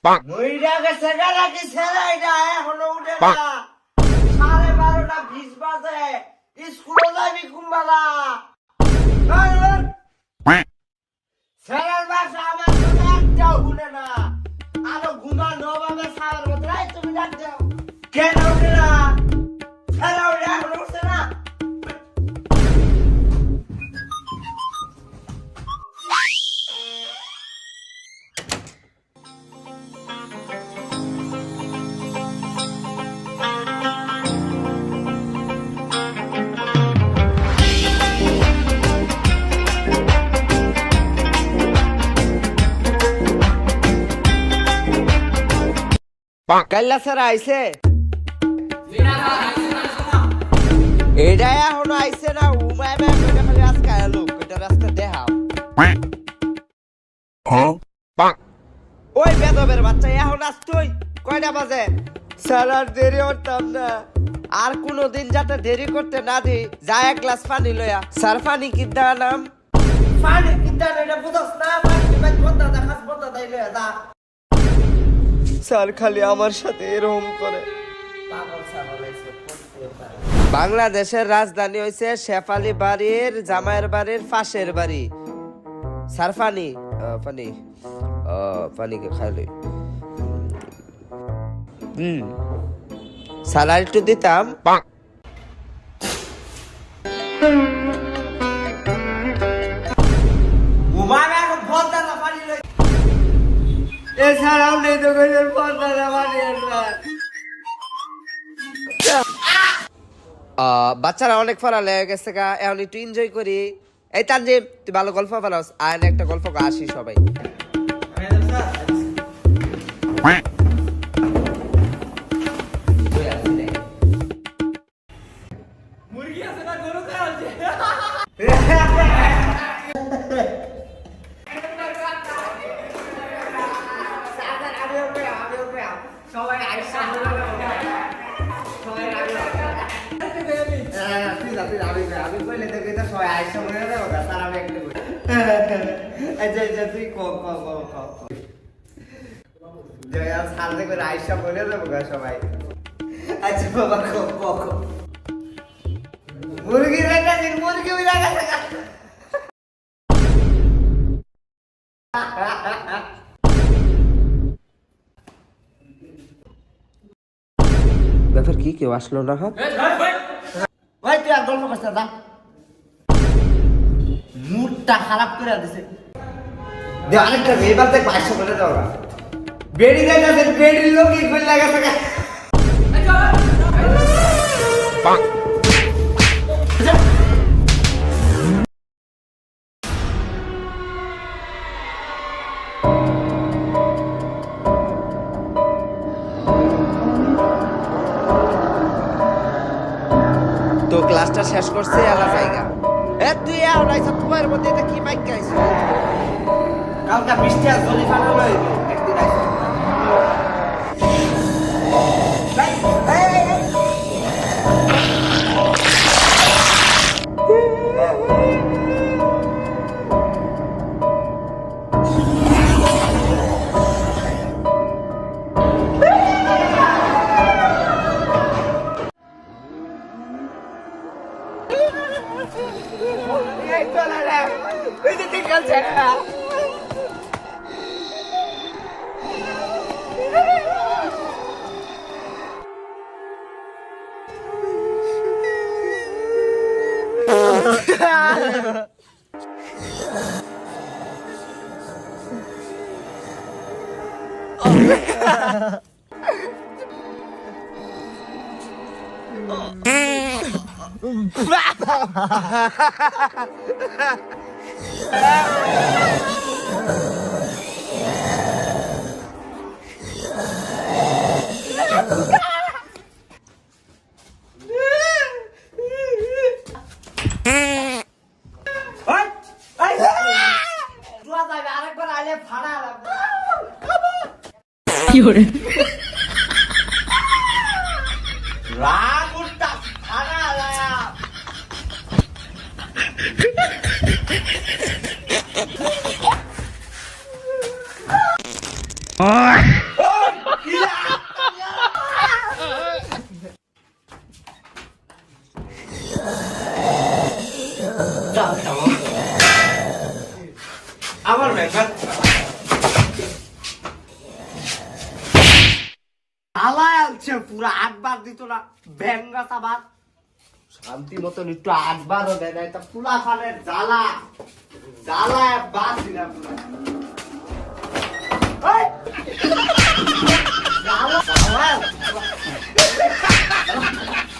মইরা গেছে গালা কি ছেলেটা এখনো উঠে না 12:30টা 20 বাজে স্কুলে যাবি কুম্বালা ছেলের বাসা আমার কথা একটাও শুনে না আরো ঘুমানো ভাবে সারার মতো তুমি ডাক দাও কেন উঠে না ছেলে উঠে এখনো উঠছে না কাল্লা স্যার আইছে এটা এখনো আইছে না উমায় ম্যাম এটা খালি আজকে এলো এটা রাস্তা দেখাও ওই বেদবের বাচ্চা এখন আসতই কয়টা বাজে স্যার আর দেরি করতাম না আর কোনোদিন যাতে দেরি করতে না দি যা এক গ্লাস পানি লয়া স্যার পানি কিদ্দা নাম পানি কিদ্দা এটা বুঝছ না পানি কি ভাই বন্ধা দেখাস বন্ধা দাই লয়া যা স্যার খালি আমার সাথে এরকম করে বাংলাদেশের রাজধানী হইছে শেফালি বাড়ির জামাইয়ের বাড়ির পাশের বাড়ি স্যার পানি পানি পানি খাইলে স্যার একটু দিতাম এছাড়াও নেই তো বাচ্চারা অনেক ফরা লেগে গেছে গা এখন একটু এনজয় করি এই তানজিম তুই ভালো গল্প বানাস আয় না একটা গল্প আসি সবাই মুরগি আছে না গরু খাওয়াছে সবাই আইসা আমি কইলে তো কইতা সবাই আইসা মনে যাবো স্যার আমি একটা কই আচ্ছা তুই ক জয়া সাথে করে আইসা বলে যাবো সবাই আচ্ছা বাবা ক মুরগি রাখা দিন মুরগি রাখা থাকা ব্যাপার কি কেউ আসলো না ভাই তুই আর গল্প করছিস না মুডটা খারাপ করে দিছে দে আরেকটা এবার দেখ 500 করে দাও বেড়ি যাইতাছে বেড়ির লোক কি কইল লাগাছে তো ক্লাসটা শেষ করছে আলা জায়গা তুই এখন আইসা তোমার মধ্যে এটা কি মাইক গাইছো কালকে বৃষ্টি আর জলি ফাটা লইবে একদিন আইসা কি করে রাগ উঠতা খানা লায়া আমার ব্যাপার আলাই আলছে পুরা 8 বার দিত না ভেঙ্গা সাবার শান্তি মতন একটু 8 বারও দেয় না এটা পুরা ফানের জ্বালা জ্বালা বাস দিলাম পুরা এই! জ্বালা, জ্বালা।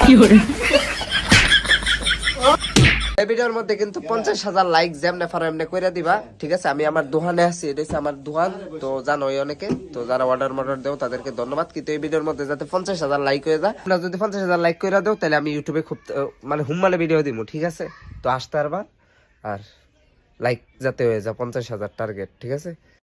Fiore, এই ভিডিওর মধ্যে কিন্তু 50,000 লাইক যেমনে পারো এমনি কইরা দিবা ঠিক আছে আমি আমার দোকানে আছি এটা হচ্ছে আমার দোকান তো জানোই অনেকে তো যারা অর্ডার দেও তাদেরকে ধন্যবাদ কিন্তু এই ভিডিওর মধ্যে যাতে 50,000 লাইক হয়ে যায় আপনারা যদি 50,000 লাইক কইরা দাও তাহলে আমি ইউটিউবে খুব মানে হুম্মালে ভিডিও দিমু ঠিক আছে তো আসতে পারবা আর লাইক যাতে হয়ে যায় 50,000 টার্গেট ঠিক আছে।